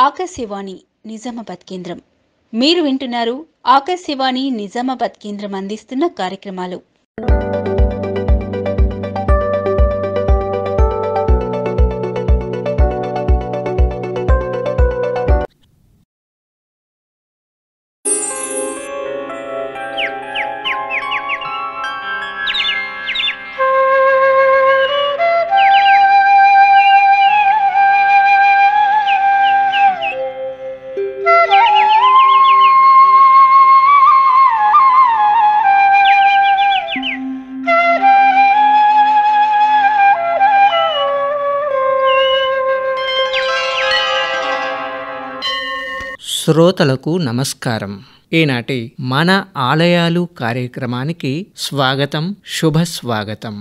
ఆకాశవాణి నిజామాబాద్ కేంద్రం. మీరు వింటున్నారు ఆకాశవాణి నిజామాబాద్ కేంద్రం అందిస్తున్న కార్యక్రమాలు. శ్రోతలకు నమస్కారం. ఈనాటి మన ఆలయాలు కార్యక్రమానికి స్వాగతం, శుభస్వాగతం.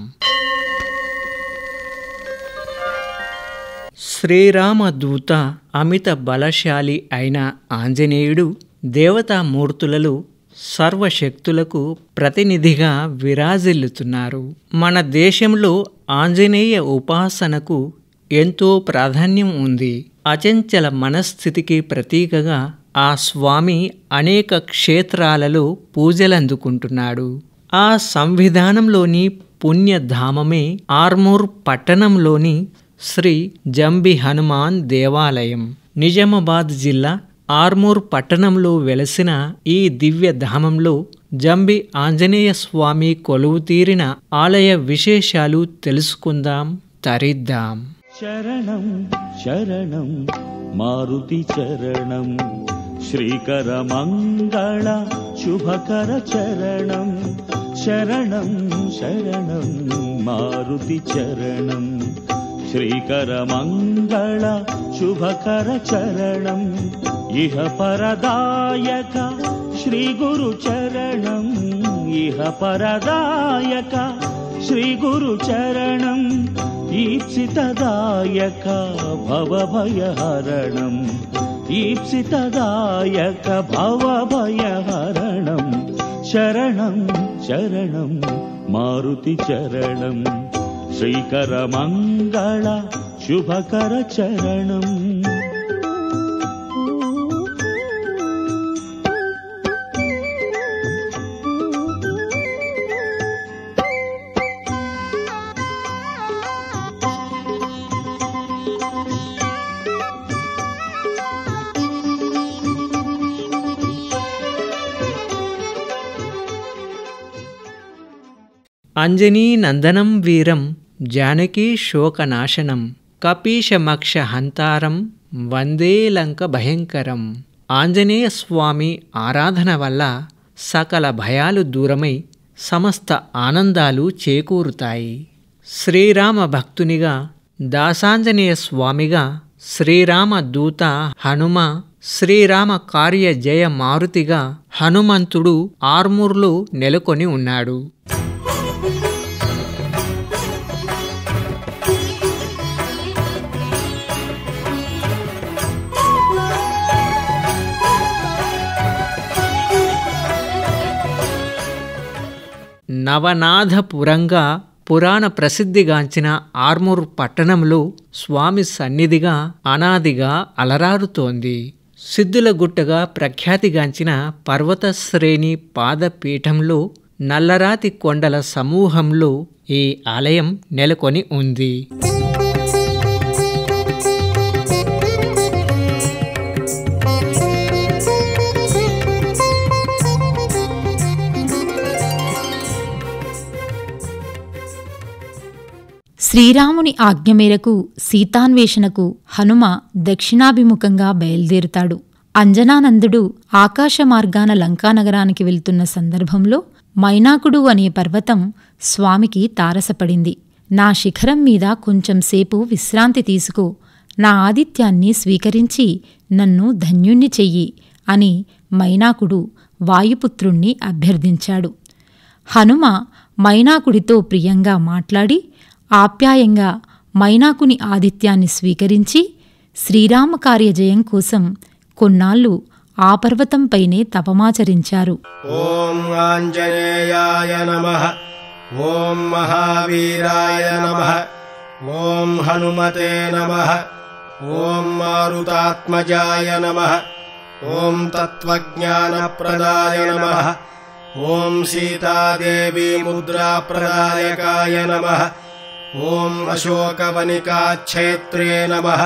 శ్రీరామదూత అమిత బలశాలి అయిన ఆంజనేయుడు దేవతామూర్తులలో సర్వశక్తులకు ప్రతినిధిగా విరాజిల్లుతున్నారు. మన దేశంలో ఆంజనేయ ఉపాసనకు ఎంతో ప్రాధాన్యం ఉంది. అచంచల మనస్థితికి ప్రతీకగా ఆ స్వామి అనేక క్షేత్రాలలో పూజలందుకుంటున్నాడు. ఆ సంవిధానంలోని పుణ్యధామమే ఆర్మూర్ పట్టణంలోని శ్రీ జంబి హనుమాన్ దేవాలయం. నిజామాబాద్ జిల్లా ఆర్మూర్ పట్టణంలో వెలసిన ఈ దివ్యధామంలో జంబి ఆంజనేయ స్వామి కొలువుతీరిన ఆలయ విశేషాలు తెలుసుకుందాం, తరిద్దాం. శరణం శరణం మారుతి చరణం, శ్రీకర మంగళ శుభకర చరణం. శరణం శరణం మారుతి చరణం, శ్రీకర మంగళ శుభకర చరణం. ఇహ పరదాయక శ్రీ గురు చరణం, ఇహ పరదాయక శ్రీ గురు చరణం. ఈప్సితదాయక భవభయహరణం, ఈప్సితదాయక భవభయహరణం. శరణం శరణం మారుతి చరణం, శ్రీకర మంగళ శుభకర చరణం. అంజనీ నందనం వీరం జానకీ శోకనాశనం, కపీశమక్ష హంతారం వందే లంక భయంకరం. ఆంజనేయ స్వామి ఆరాధన వల్ల సకల భయాలు దూరమై సమస్త ఆనందాలు చేకూరుతాయి. శ్రీరామ భక్తునిగా, దాసాంజనేయ స్వామిగా, శ్రీరామ దూత హనుమ, శ్రీరామ కార్య జయ మారుతిగా హనుమంతుడు ఆర్మూర్లో నెలకొని ఉన్నాడు. నవనాథపురంగా పురాణ ప్రసిద్ధిగాంచిన ఆర్మూర్ పట్టణంలో స్వామి సన్నిధిగా అనాదిగా అలరారుతోంది. సిద్ధులగుట్టగా ప్రఖ్యాతిగాంచిన పర్వత శ్రేణి పాదపీఠంలో నల్లరాతి కొండల సమూహంలో ఈ ఆలయం నెలకొని ఉంది. శ్రీరాముని ఆజ్ఞ మేరకు సీతాన్వేషణకు హనుమ దక్షిణాభిముఖంగా బయలుదేరుతాడు. అంజనానందుడు ఆకాశ మార్గాన లంకానగరానికి వెళ్తున్న సందర్భంలో మైనాకుడు అనే పర్వతం స్వామికి తారసపడింది. నా శిఖరం మీద కొంచెంసేపు విశ్రాంతి తీసుకో, నా ఆతిథ్యాన్ని స్వీకరించి నన్ను ధన్యుణ్ణి చెయ్యి అని మైనాకుడు వాయుపుత్రుణ్ణి అభ్యర్థించాడు. హనుమ మైనాకుడితో ప్రియంగా మాట్లాడి ఆప్యాయంగా మైనాకుని ఆతిథ్యాన్ని స్వీకరించి శ్రీరామకార్యజయం కోసం కొన్నాళ్లు ఆ పర్వతంపైనే తపమాచరించారు. ఓం ఆంజనేయాయ నమః, ఓం మహావీరాయ నమః, ఓం హనుమతే నమః, ॐ मारुतात्मजाय नमः। ॐ तत्त्वज्ञानप्रदाय नमः। ॐ सीतादेवी मुद्राप्रदायकाय नमः। ॐ अशोकवनिकाच्छेत्रे नमः।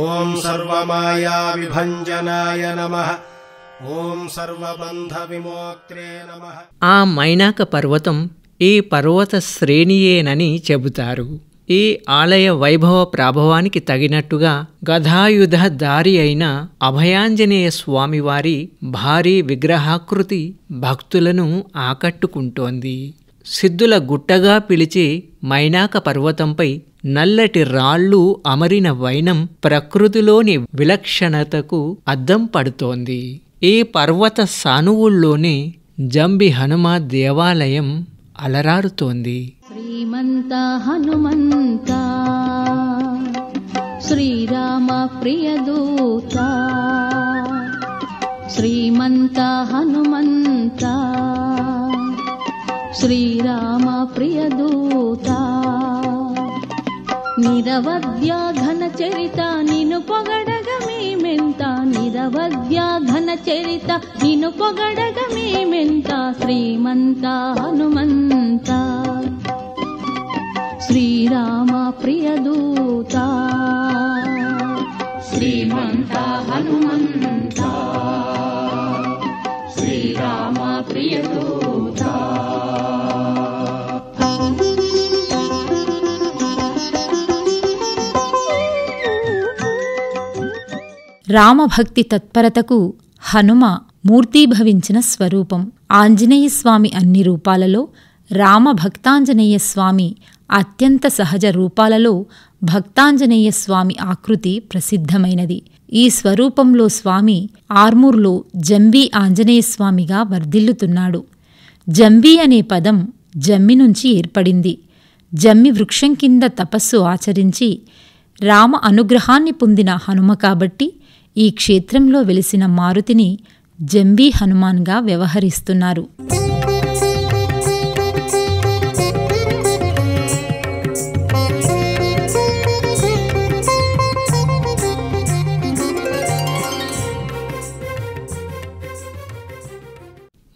ॐ सर्वमायाविभञ्जनाय नमः। ॐ सर्वबन्धविमोक्त्रे नमः। ఆ మైనాక పర్వతం ఈ పర్వత శ్రేణియేనని చెబుతారు. ఈ ఆలయ వైభవ ప్రాభవానికి తగినట్టుగా గదాయుధ దారి అయిన అభయాంజనేయ స్వామివారి భారీ విగ్రహాకృతి భక్తులను ఆకట్టుకుంటోంది. సిద్ధుల గుట్టగా పిలిచే మైనాక పర్వతంపై నల్లటి రాళ్ళు అమరిన వైనం ప్రకృతిలోని విలక్షణతకు అద్దం పడుతోంది. ఈ పర్వత సానువుల్లోనే జంబి హనుమ దేవాలయం అలరారుతోంది. శ్రీమంత హనుమంత శ్రీరామ ప్రియదూత, శ్రీమంత హనుమంత శ్రీరామ ప్రియదూత, నిరవధ్య ఘన చరిత నిను పొగడగ మేమెంత, నిరవధ్య ఘన చరిత నిను పొగడగ మేమెంత, శ్రీమంత హనుమంత శ్రీరామ ప్రియదూత, శ్రీమంత హనుమంత శ్రీరామ ప్రియదూత. రామభక్తి తత్పరతకు హనుమ మూర్తీభవించిన స్వరూపం. ఆంజనేయస్వామి అన్ని రూపాలలో రామభక్తాంజనేయస్వామి అత్యంత సహజ రూపాలలో భక్తాంజనేయస్వామి ఆకృతి ప్రసిద్ధమైనది. ఈ స్వరూపంలో స్వామి ఆర్మూర్లో జంబీ ఆంజనేయస్వామిగా వర్ధిల్లుతున్నాడు. జంబీ అనే పదం జమ్మి నుంచి ఏర్పడింది. జమ్మి వృక్షం కింద తపస్సు ఆచరించి రామ అనుగ్రహాన్ని పొందిన హనుమ కాబట్టి ఈ క్షేత్రంలో వెలిసిన మారుతిని జంబీ హనుమాన్గా వ్యవహరిస్తున్నారు.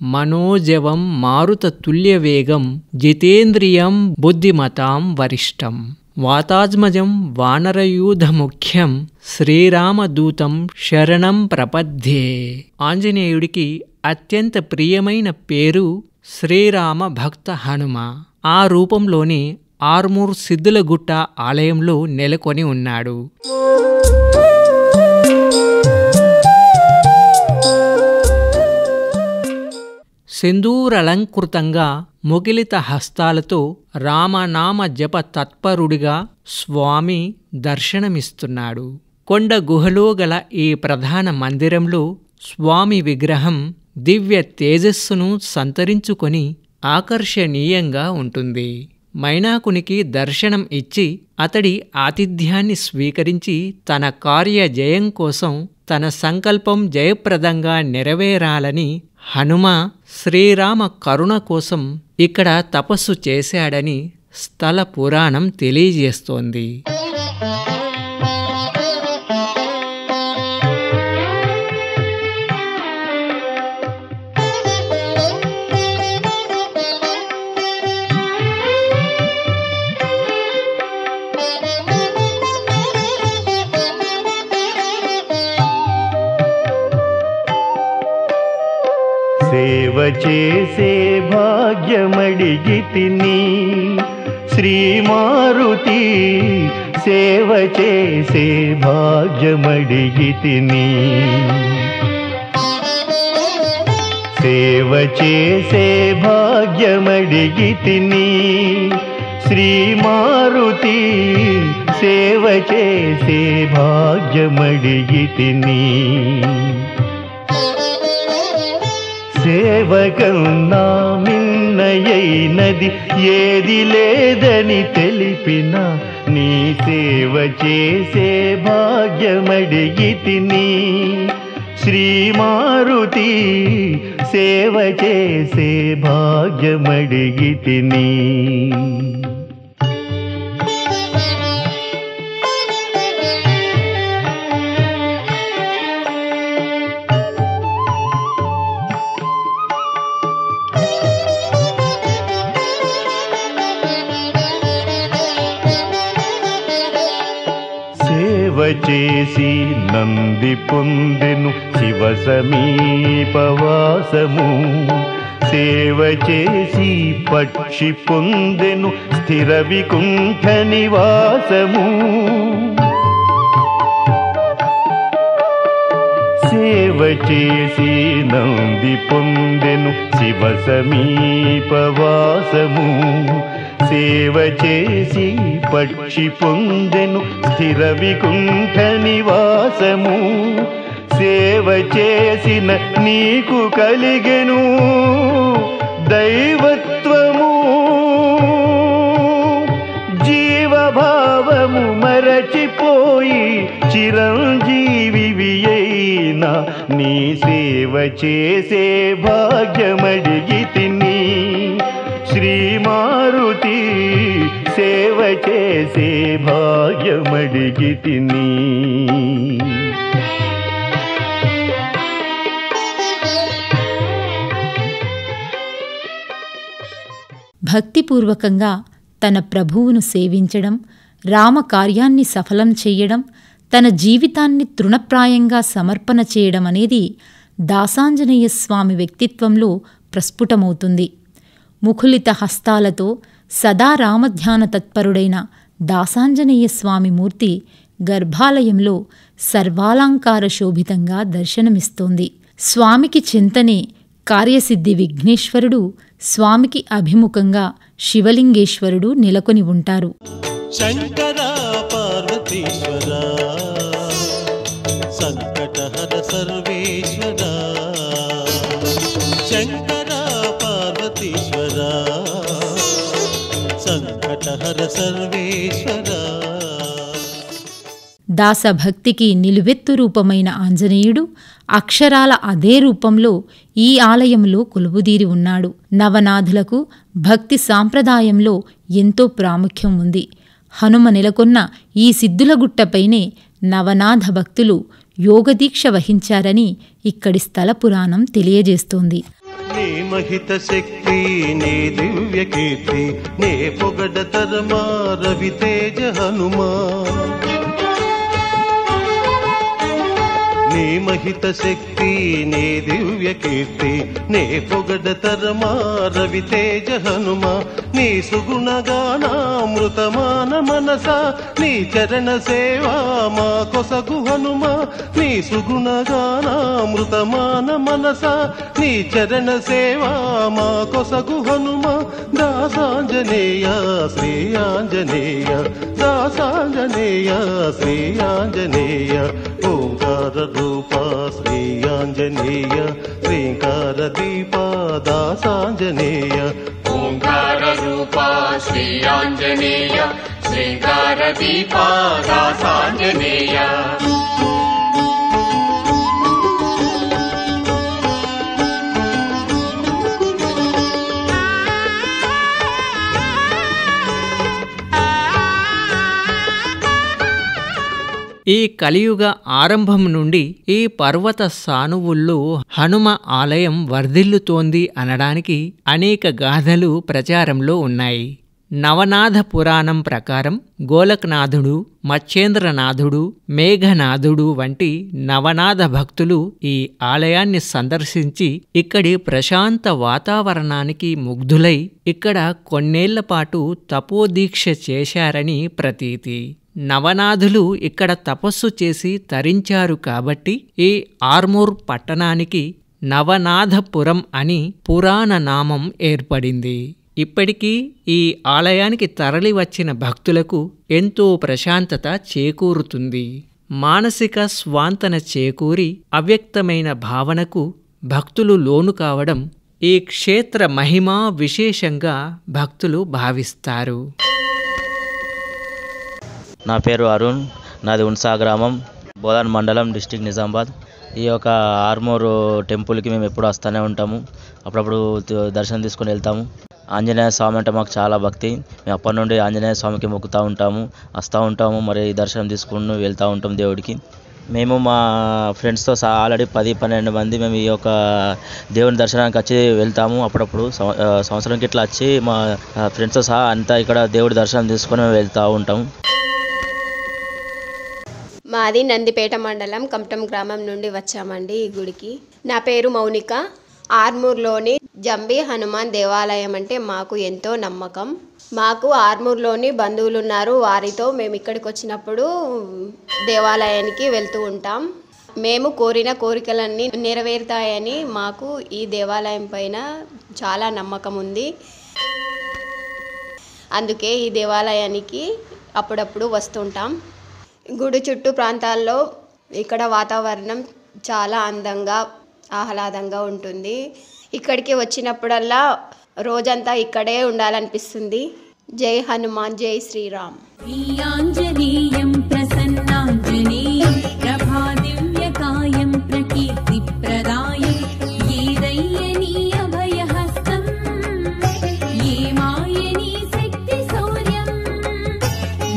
మనోజవం మారుతతుల్యవేగం జితేంద్రియం బుద్ధిమతాం వరిష్టం వాతాత్మజం వానరయూధముఖ్యం శ్రీరామదూతం శరణం ప్రపద్యే. ఆంజనేయుడికి అత్యంత ప్రియమైన పేరు శ్రీరామ భక్త హనుమ. ఆ రూపంలోనే ఆర్మూర్ సిద్ధులగుట్ట ఆలయంలో నెలకొని ఉన్నాడు. సింధూరలంకృతంగా ముగిలిత హస్తాలతో రామనామ జప తత్పరుడిగా స్వామి దర్శనమిస్తున్నాడు. కొండ గుహలో గల ఈ ప్రధాన మందిరంలో స్వామి విగ్రహం దివ్య తేజస్సును సంతరించుకొని ఆకర్షణీయంగా ఉంటుంది. మైనాకునికి దర్శనం ఇచ్చి అతడి ఆతిథ్యాన్ని స్వీకరించి తన కార్య జయం కోసం తన సంకల్పం జయప్రదంగా నెరవేరాలని హనుమ శ్రీరామ కరుణ కోసం ఇక్కడ తపస్సు చేశాడని స్థల పురాణం తెలియజేస్తోంది. సేవ చేసే భాగ్యమడిగితిని శ్రీమారుతి, సేవ చేసే భాగ్యమడిగితిని, సేవ చేసే భాగ్యమడిగితిని శ్రీమారుతి, సేవ చేసే భాగ్యమడిగితిని. సేవకన్నా మిన్నయైనది ఏది లేదని తెలిపిన నీ సేవ చేసే భాగ్యమడిగితిని శ్రీమారుతి, సేవ చేసే భాగ్యమడిగితిని. సేవ చేసి నంది పొందెను శివ సమీపవాసము. సేవ చేసి పక్షి పొందెను స్థిర వికుంఠ నివాసము. సేవ చేసి నంది పొందెను శివ సమీపవాసము. సేవ చేసి పక్షి పొందెను స్థిర వికుంఠ నివాసము. సేవ చేసిన నీకు కలిగెను దైవత్వము. జీవభావము మరచిపోయి చిరంజీవి అయినా నీ సేవ చేసే భాగ్యమడిగితిని. శ్రీ మారుతి సేవ చేసే భాగ్యమడిగితిని. భక్తిపూర్వకంగా తన ప్రభువును సేవించడం, రామకార్యాన్ని సఫలం చేయడం, తన జీవితాన్ని తృణప్రాయంగా సమర్పణ చేయడం అనేది దాసాంజనేయ స్వామి వ్యక్తిత్వంలో ప్రస్ఫుటమవుతుంది. ముఖులిత హస్తాలతో సదా రామధ్యాన తత్పరుడైన దాసాంజనేయ స్వామి మూర్తి గర్భాలయంలో సర్వాలంకార శోభితంగా దర్శనమిస్తోంది. స్వామికి చింతనే కార్యసిద్ధి విఘ్నేశ్వరుడు, స్వామికి అభిముఖంగా శివలింగేశ్వరుడు నెలకొని ఉంటారు. శంకర పార్వతీశ్వర సంకటహర సర్వేశ్వర. శంకర పార్వతీశ్వర సంకటహర సర్వేశ్వర. దాసభక్తికి నిలువెత్తు రూపమైన ఆంజనేయుడు అక్షరాల అదే రూపంలో ఈ ఆలయంలో కొలువుదీరి ఉన్నాడు. నవనాథులకు భక్తి సాంప్రదాయంలో ఎంతో ప్రాముఖ్యం ఉంది. హనుమ నెలకొన్న ఈ సిద్ధులగుట్టపైనే నవనాథ భక్తులు యోగదీక్ష వహించారని ఇక్కడి స్థల పురాణం తెలియజేస్తోంది. నీ మహిత శక్తి నీ దివ్య కీర్తి నే పొగడ తరమా రవితేజ హనుమా. నీ మహిత శక్తి నీ దివ్య కీర్తి నే పొగడ తరమా రవితేజ హనుమ. నీ సుగుణగానామృతమాన మనస నీ చరణ సేవా మా కొసగు హనుమ. నీ సుగుణగానామృతమాన మనస నీ చరణ సేవా మా కొసగు హనుమ. దాసాంజనేయ శ్రీ ఆంజనేయ దాసాంజనేయ శ్రీ ఆంజనేయ. ఓంకార రూప శ్రీ ఆంజనేయ శ్రీంకార దీప దాసాంజనేయ. ఓంకార రూప శ్రీ ఆంజనేయ శ్రీంకార దీప దాసాంజనేయ. ఈ కలియుగ ఆరంభం నుండి ఈ పర్వత సానువుల్లో హనుమ ఆలయం వర్ధిల్లుతోంది అనడానికి అనేక గాథలు ప్రచారంలో ఉన్నాయి. నవనాథ పురాణం ప్రకారం గోలక్నాథుడు, మచ్చేంద్రనాథుడు, మేఘనాథుడు వంటి నవనాథ భక్తులు ఈ ఆలయాన్ని సందర్శించి ఇక్కడి ప్రశాంత వాతావరణానికి ముగ్ధులై ఇక్కడ కొన్నేళ్లపాటు తపోదీక్ష చేశారని ప్రతీతి. నవనాథులు ఇక్కడ తపస్సు చేసి తరించారు కాబట్టి ఈ ఆర్మూర్ పట్టణానికి నవనాథపురం అని పురాణ నామం ఏర్పడింది. ఇప్పటికీ ఈ ఆలయానికి తరలివచ్చిన భక్తులకు ఎంతో ప్రశాంతత చేకూరుతుంది. మానసిక స్వాంతన చేకూరి అవ్యక్తమైన భావనకు భక్తులు లోను కావడం ఈ క్షేత్ర మహిమా విశేషంగా భక్తులు భావిస్తారు. నా పేరు అరుణ్, నాది ఉన్సా గ్రామం, బోధన్ మండలం, డిస్టిక్ నిజామాబాద్. ఈ యొక్క ఆర్మూర్ టెంపుల్కి మేము ఎప్పుడు వస్తూనే ఉంటాము. అప్పుడప్పుడు దర్శనం తీసుకొని వెళ్తాము. ఆంజనేయ స్వామి అంటే మాకు చాలా భక్తి. మేము అప్పటి నుండి ఆంజనేయ స్వామికి మొక్కుతూ ఉంటాము, వస్తూ ఉంటాము, మరి దర్శనం తీసుకుని వెళ్తూ ఉంటాం దేవుడికి. మేము మా ఫ్రెండ్స్తో ఆల్రెడీ 10-12 మంది మేము ఈ యొక్క దేవుని దర్శనానికి వచ్చి వెళ్తాము. అప్పుడప్పుడు సంవత్సరంకి ఇట్లా వచ్చి మా ఫ్రెండ్స్తో సహా అంతా ఇక్కడ దేవుడి దర్శనం తీసుకొని మేము వెళ్తూ ఉంటాము. మాది నందిపేట మండలం కమటం గ్రామం నుండి వచ్చామండి ఈ గుడికి. నా పేరు మౌనిక. ఆర్మూర్లోని జంబి హనుమాన్ దేవాలయం అంటే మాకు ఎంతో నమ్మకం. మాకు ఆర్మూర్లోని బంధువులు ఉన్నారు. వారితో మేము ఇక్కడికి వచ్చినప్పుడు దేవాలయానికి వెళ్తూ ఉంటాం. మేము కోరిన కోరికలన్నీ నెరవేరుతాయని మాకు ఈ దేవాలయం పైన చాలా నమ్మకం ఉంది. అందుకే ఈ దేవాలయానికి అప్పుడప్పుడు వస్తుంటాం. గుడి చుట్టూ ప్రాంతాల్లో ఇక్కడ వాతావరణం చాలా అందంగా ఆహ్లాదంగా ఉంటుంది. ఇక్కడికి వచ్చినప్పుడల్లా రోజంతా ఇక్కడే ఉండాలనిపిస్తుంది. జై హనుమాన్, జై శ్రీరామ్. ఆంజనేయం ప్రసన్నాంజనేయం ప్రభాదివ్యకాయం ప్రకీర్తిప్రదాయం ఏదయ్యనీ అభయహస్తం ఏమాయనీ శక్తి శౌర్యం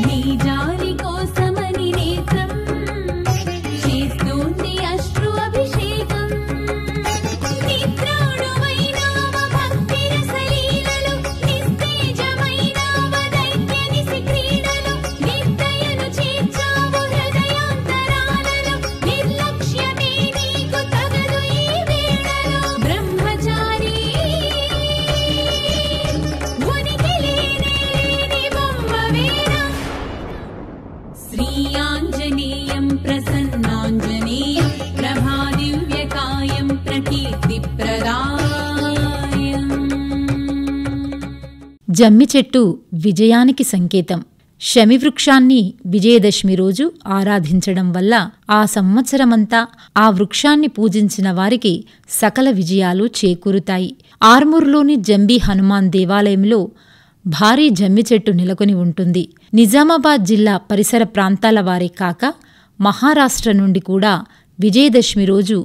నీ జారి కోసమని నేత్రం చేస్తోంది అశ్రు అభిషేకం నిద్రాణువైనావ భక్తి రసలీలలు నిస్తేజమైనావ దైత్య నిశి క్రీడలు నిర్దయను చేర్చావు హృదయాంతరాలలో నిర్లక్ష్యమే నీకు తగదు ఈ వేళలో బ్రహ్మచారి ఉనికి లేని బొమ్మవేనా శ్రీ ఆంజనేయం ప్రసన్నాంజనేయం ప్రభాదివ్యకాయం ప్రకీర్తిప్రదాయం. జమ్మి చెట్టు విజయానికి సంకేతం. శమివృక్షాన్ని విజయదశమి రోజు ఆరాధించడం వల్ల ఆ సంవత్సరమంతా ఆ వృక్షాన్ని పూజించిన వారికి సకల విజయాలు చేకూరుతాయి. ఆర్మూర్లోని జంబి హనుమాన్ దేవాలయంలో భారీ జమ్మి చెట్టు నెలకొని ఉంటుంది. నిజామాబాద్ జిల్లా పరిసర ప్రాంతాల వారే కాక మహారాష్ట్ర నుండి కూడా విజయదశమి రోజు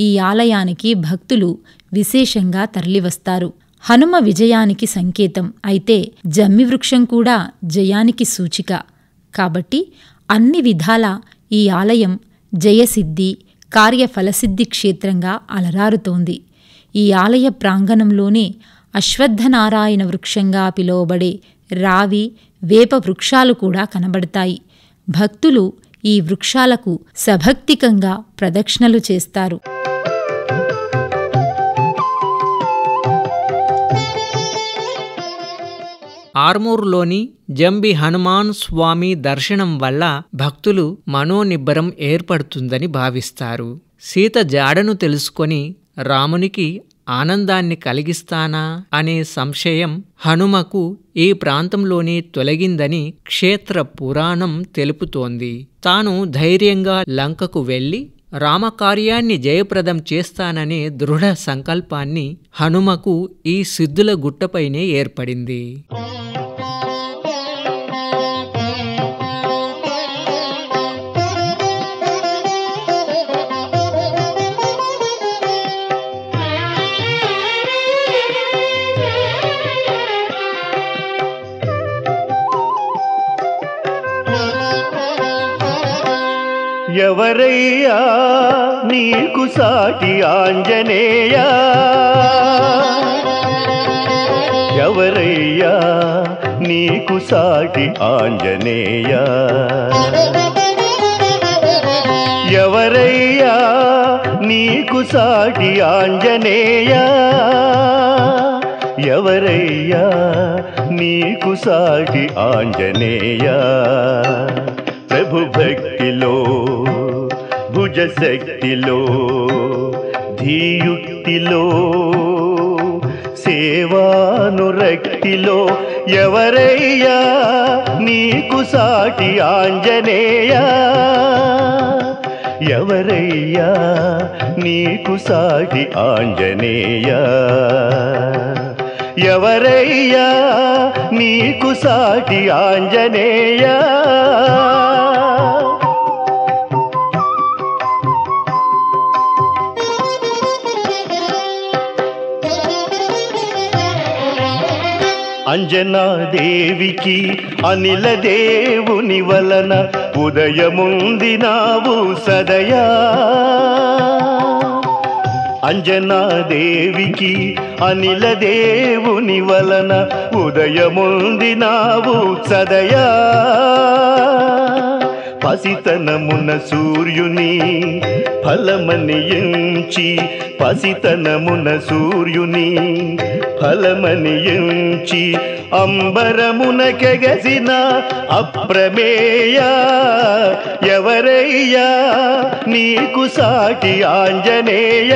ఈ ఆలయానికి భక్తులు విశేషంగా తరలివస్తారు. హనుమ విజయానికి సంకేతం అయితే జమ్మి వృక్షం కూడా జయానికి సూచిక. కాబట్టి అన్ని విధాల ఈ ఆలయం జయసిద్ధి, కార్యఫలసిద్ధి క్షేత్రంగా అలరారుతోంది. ఈ ఆలయ ప్రాంగణంలోనే అశ్వత్థనారాయణ వృక్షంగా పిలువబడే రావి, వేప వృక్షాలు కూడా కనబడతాయి. భక్తులు ఈ వృక్షాలకు సభక్తికంగా ప్రదక్షిణలు చేస్తారు. ఆర్మూర్లోని జంబి హనుమాన్ స్వామి దర్శనం వల్ల భక్తులు మనోనిబ్బరం ఏర్పడుతుందని భావిస్తారు. సీత జాడను తెలుసుకొని రామునికి ఆనందాన్ని కలిగిస్తానా అనే సంశయం హనుమకు ఈ ప్రాంతంలోనే తొలగిందని క్షేత్ర పురాణం తెలుపుతోంది. తాను ధైర్యంగా లంకకు వెళ్లి రామకార్యాన్ని జయప్రదం చేస్తాననే దృఢ సంకల్పాన్ని హనుమకు ఈ సిద్ధుల గుట్టపైనే ఏర్పడింది. ఎవరయ్యా నీకు సాటి ఆంజనేయ, ఎవరయ్యా నీకు సాటి ఆంజనేయ, ఎవరయ్యా నీకు సాటి ఆంజనేయ, ఎవరయ్యా నీకు సాటి ఆంజనేయ. ప్రభు భక్తిలో భుజశక్తిలో ధీయుక్తిలో సేవానురక్తిలో ఎవరయ్యా నీకు సాటి ఆంజనేయ, ఎవరయ్యా నీకు సాటి ఆంజనేయ, ఎవరయ్యా నీకు సాటి ఆంజనేయ. అంజనాదేవికి అనిల దేవుని వలన ఉదయముందినావు సదయా, అంజనాదేవికి అనిల దేవుని వలన ఉదయముందినావు సదయా. పసితనమున సూర్యుని ఫలమని ఎంచి పసితనమున సూర్యుని ఫలమని ఎంచి అంబరమునకెగసిన అప్రమేయ ఎవరయ్యా నీకు సాటి ఆంజనేయ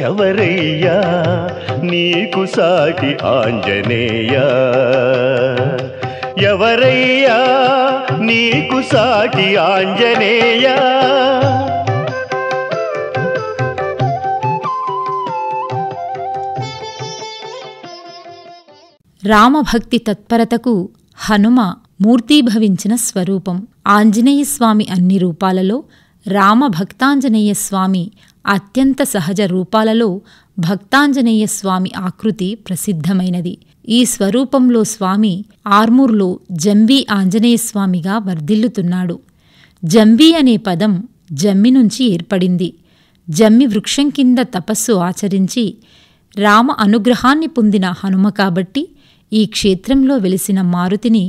ఎవరయ్యా నీకు సాటి ఆంజనేయ ఎవరయ్యా నీకు సాటి ఆంజనేయ రామభక్తి తత్పరతకు హనుమ మూర్తీభవించిన స్వరూపం. ఆంజనేయ స్వామి అన్ని రూపాలలో రామభక్తాంజనేయ స్వామి అత్యంత సహజ రూపాలలో భక్తాంజనేయ స్వామి ఆకృతి ప్రసిద్ధమైనది. ఈ స్వరూపంలో స్వామి ఆర్మూర్లో జంబీ ఆంజనేయ స్వామిగా వర్ధిల్లుతున్నాడు. జంబీ అనే పదం జమ్మి నుంచి ఏర్పడింది. జమ్మి వృక్షం కింద తపస్సు ఆచరించి రామ అనుగ్రహాన్ని పొందిన హనుమ కాబట్టి ఈ క్షేత్రంలో వెలిసిన మారుతిని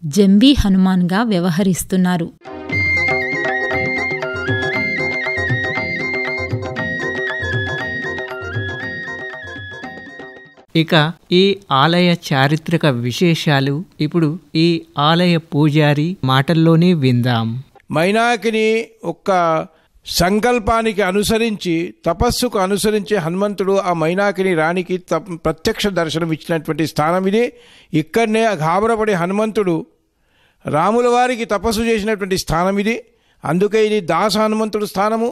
జంబీ హనుమాన్గా వ్యవహరిస్తున్నారు. ఇక ఈ ఆలయ చారిత్రక విశేషాలు ఇప్పుడు ఈ ఆలయ పూజారి మాటల్లోనే విందాం. మైనాకిని ఒక్క సంకల్పానికి అనుసరించి తపస్సుకు అనుసరించి హనుమంతుడు ఆ మైనాకిని రాణికి ప్రత్యక్ష దర్శనం ఇచ్చినటువంటి స్థానం ఇది. ఇక్కడనే గాబరపడి హనుమంతుడు రాముల వారికి తపస్సు చేసినటువంటి స్థానం ఇది. అందుకే ఇది దాస హనుమంతుడు స్థానము.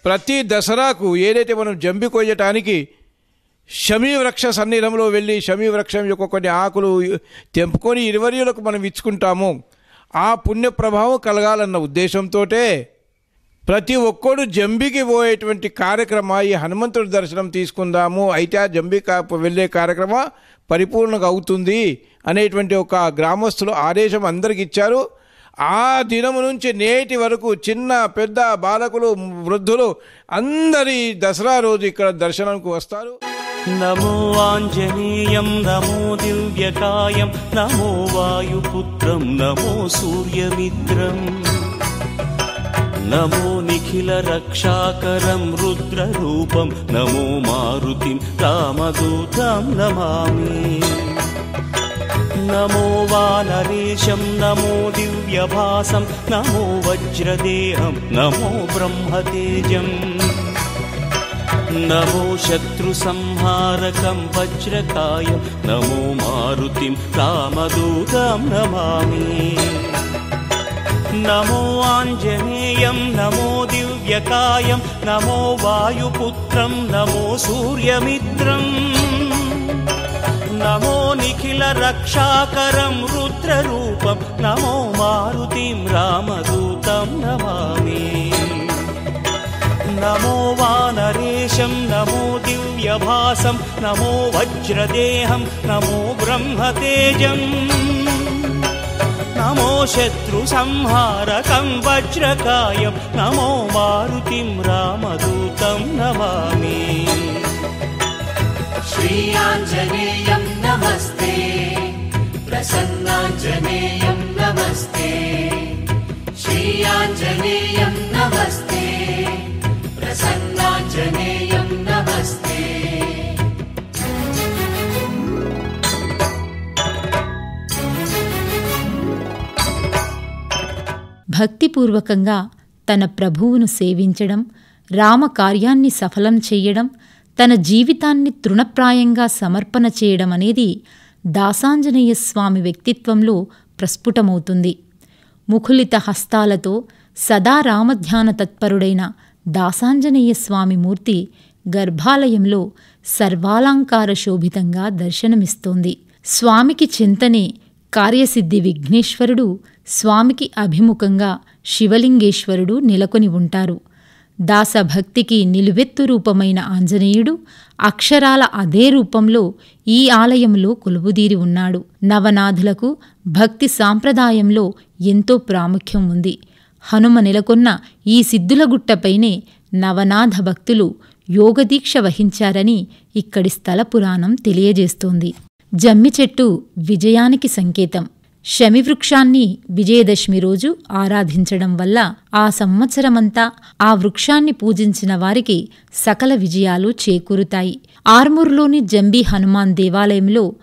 ప్రతి దసరాకు ఏదైతే మనం జంబి కొయ్యటానికి శమీ వృక్ష సన్నిధంలో వెళ్ళి శమీ వృక్షం యొక్క కొన్ని ఆకులు తెంపుకొని ఇరువరియులకు మనం ఇచ్చుకుంటాము. ఆ పుణ్య ప్రభావం కలగాలన్న ఉద్దేశంతో ప్రతి ఒక్కడు జంబికి పోయేటువంటి కార్యక్రమం ఈ హనుమంతుడి దర్శనం తీసుకుందాము, అయితే ఆ జంబి వెళ్ళే కార్యక్రమం పరిపూర్ణంగా అవుతుంది అనేటువంటి ఒక గ్రామస్తులు ఆదేశం అందరికి ఇచ్చారు. ఆ దినము నుంచి నేటి వరకు చిన్న పెద్ద బాలకులు వృద్ధులు అందరి దసరా రోజు ఇక్కడ దర్శనానికి వస్తారు. నమో ఆంజనేయం నమో దివ్యకాయం నమో వాయుపుత్రం నమో సూర్యమిత్రం నమో నిఖిల రక్షాకరం రుద్రరూపం నమో మారుతిం రామదూతం నమామి. నమో వానరేశం నమో దివ్యభాసం నమో వజ్రదేహం నమో బ్రహ్మతేజం నమో శత్రు సంహారకం వజ్రకాయం నమో మారుతిం రామదూతం నమామి. నమో ఆంజనేయం నమో దివ్యకాయం నమో వాయుపుత్రం నమో సూర్యమిత్రం నమో నిఖిల రక్షాకరం రుద్రరూపం నమో మారుతిం రామదూతం నమామి. నమో వానరేశం నమో దివ్యభాసం నమో వజ్రదేహం నమో బ్రహ్మతేజం నమో శత్రు సంహారకం వజ్రకాయం నమో మారుతిం రామదూతం నమామి. శ్రీ ఆంజనేయం నమస్తే ప్రసన్నాంజనేయం నమస్తే శ్రీ ఆంజనేయం నమస్తే ప్రసన్నాంజనేయం నమస్తే. భక్తిపూర్వకంగా తన ప్రభువును సేవించడం, రామకార్యాన్ని సఫలం చేయడం, తన జీవితాన్ని తృణప్రాయంగా సమర్పణ చేయడం అనేది దాసాంజనేయ స్వామి వ్యక్తిత్వంలో ప్రస్ఫుటమవుతుంది. ముఖులిత హస్తాలతో సదా రామధ్యాన తత్పరుడైన దాసాంజనేయ స్వామి మూర్తి గర్భాలయంలో సర్వాలంకార శోభితంగా దర్శనమిస్తోంది. స్వామికి చింతనే కార్యసిద్ధి విఘ్నేశ్వరుడు, స్వామికి అభిముఖంగా శివలింగేశ్వరుడు నెలకొని ఉంటారు. దాసభక్తికి నిలువెత్తు రూపమైన ఆంజనేయుడు అక్షరాల అదే రూపంలో ఈ ఆలయంలో కొలువుదీరి ఉన్నాడు. నవనాథులకు భక్తి సాంప్రదాయంలో ఎంతో ప్రాముఖ్యం ఉంది. హనుమ నెలకొన్న ఈ సిద్ధులగుట్టపైనే నవనాథ భక్తులు యోగదీక్ష వహించారని ఇక్కడి స్థల పురాణం తెలియజేస్తోంది. జమ్మి చెట్టు విజయానికి సంకేతం. శమివృక్షాన్ని విజయదశమి రోజు ఆరాధించడం వల్ల ఆ సంవత్సరమంతా ఆ వృక్షాన్ని పూజించిన వారికి సకల విజయాలు చేకూరుతాయి. ఆర్మూర్లోని జంబీ హనుమాన్ దేవాలయంలో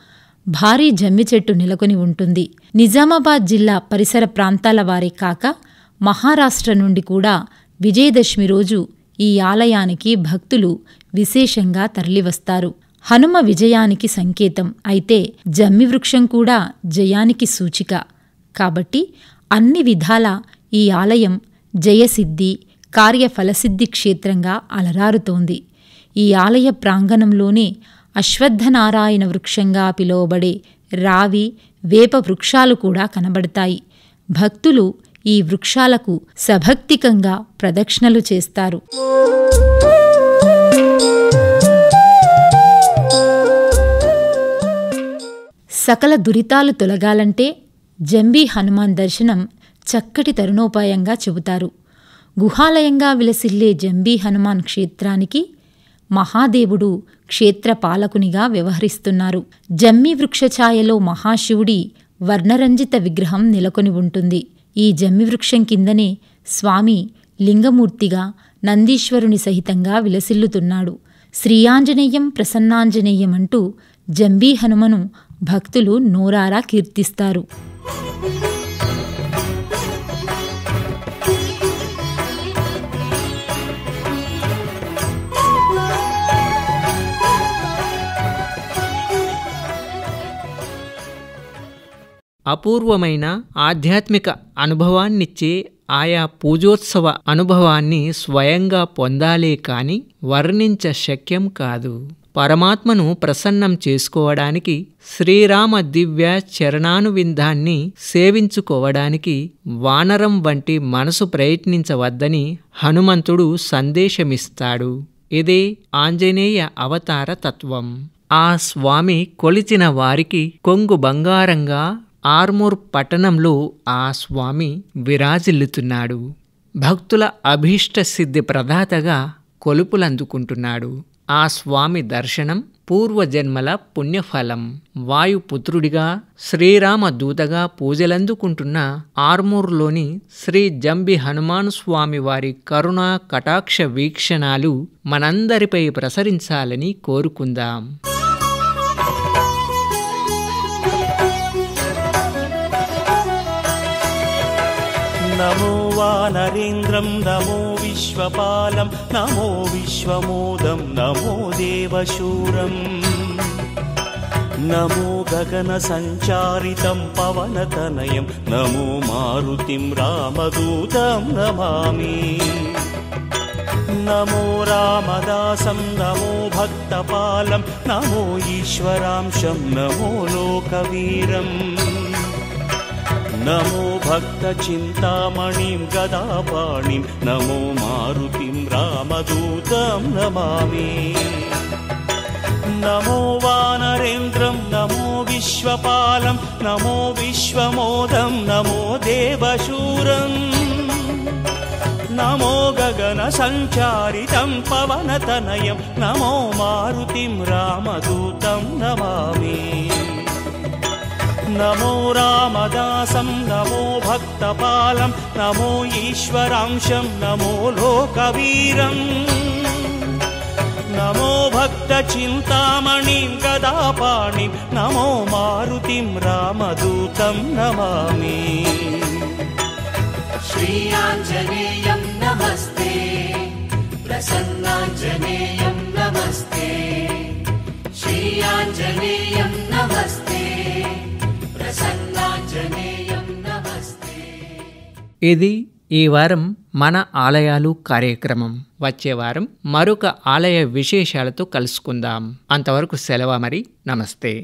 భారీ జమ్మి చెట్టు నెలకొని ఉంటుంది. నిజామాబాద్ జిల్లా పరిసర ప్రాంతాల వారే కాక మహారాష్ట్ర నుండి కూడా విజయదశమి రోజు ఈ ఆలయానికి భక్తులు విశేషంగా తరలివస్తారు. హనుమ విజయానికి సంకేతం అయితే జమ్మి వృక్షం కూడా జయానికి సూచిక. కాబట్టి అన్ని విధాల ఈ ఆలయం జయసిద్ధి, కార్యఫలసిద్ధి క్షేత్రంగా అలరారుతోంది. ఈ ఆలయ ప్రాంగణంలోనే అశ్వత్థనారాయణ వృక్షంగా పిలువబడే రావి, వేప వృక్షాలు కూడా కనబడతాయి. భక్తులు ఈ వృక్షాలకు సభక్తికంగా ప్రదక్షిణలు చేస్తారు. సకల దురితాలు తొలగాలంటే జంబీ హనుమాన్ దర్శనం చక్కటి తరుణోపాయంగా చెబుతారు. గుహాలయంగా విలసిల్లే జంబీ హనుమాన్ క్షేత్రానికి మహాదేవుడు క్షేత్రపాలకునిగా వ్యవహరిస్తున్నారు. జమ్మి వృక్షఛాయలో మహాశివుడి వర్ణరంజిత విగ్రహం నెలకొని ఉంటుంది. ఈ జమ్మి వృక్షం కిందనే స్వామి లింగమూర్తిగా నందీశ్వరుని సహితంగా విలసిల్లుతున్నాడు. శ్రీయాంజనేయం ప్రసన్నాంజనేయం అంటూ జంబీ హనుమను భక్తులు నోరారా కీర్తిస్తారు. అపూర్వమైన ఆధ్యాత్మిక అనుభవాన్నిచ్చే ఆయా పూజోత్సవ అనుభవాన్ని స్వయంగా పొందాలే కాని వర్ణించ శక్యం కాదు. పరమాత్మను ప్రసన్నం చేసుకోవడానికి, శ్రీరామ దివ్య చరణానువిందాన్ని సేవించుకోవడానికి వానరం వంటి మనసు ప్రయత్నించవద్దని హనుమంతుడు సందేశమిస్తాడు. ఇదే ఆంజనేయ అవతార తత్వం. ఆ స్వామి కొలిచిన వారికి కొంగు బంగారంగా ఆర్మూర్ పట్టణంలో ఆ స్వామి విరాజిల్లుతున్నాడు. భక్తుల అభీష్ట సిద్ధి ప్రదాతగా కొలుపులందుకుంటున్నాడు. ఆ స్వామి దర్శనం పూర్వజన్మల పుణ్యఫలం. వాయుపుత్రుడిగా, శ్రీరామ దూతగా పూజలందుకుంటున్న ఆర్మూర్లోని శ్రీ జంబి హనుమాన్ స్వామి వారి కరుణా కటాక్ష వీక్షణాలు మనందరిపై ప్రసరించాలని కోరుకుందాం. నమో వానరేంద్రం నమో విశ్వపాలం నమో విశ్వమోదం నమో దేవశూరం నమో గగన సంచారితం పవనతనయం నమో మారుతిం రామదూతం నమామి. నమో రామదాసం నమో భక్తపాలం నమో ఈశ్వరాంశం నమో లోకవీరం నమో భక్త చింతామణిం గదాపాణిం నమో మారుతిం రామదూతం నమామి. నమో వానరేంద్రం నమో విశ్వపాలం నమో విశ్వమోదం నమో దేవశూరం నమో గగన సంచారితం పవనతనయం నమో మారుతిం రామదూతం నమామి. నమో రామదాసం నమో భక్తపాలం నమో ఈశ్వరాంశం నమో లోకవీరం నమో భక్త చింతామణిం గదాపాణిం నమో మారుతిం రామదూతం నమామి. శ్రీయాంజనేయం నమస్తే ప్రసన్నాంజనేయం నమస్తే శ్రీయాంజనేయం నమస్తే ప్రసన్నాంజనేయం నమస్తే. ఇది ఈ వారం మన ఆలయాలు కార్యక్రమం. వచ్చే వారం మరొక ఆలయ విశేషాలతో కలుసుకుందాం. అంతవరకు సెలవు మరి. నమస్తే.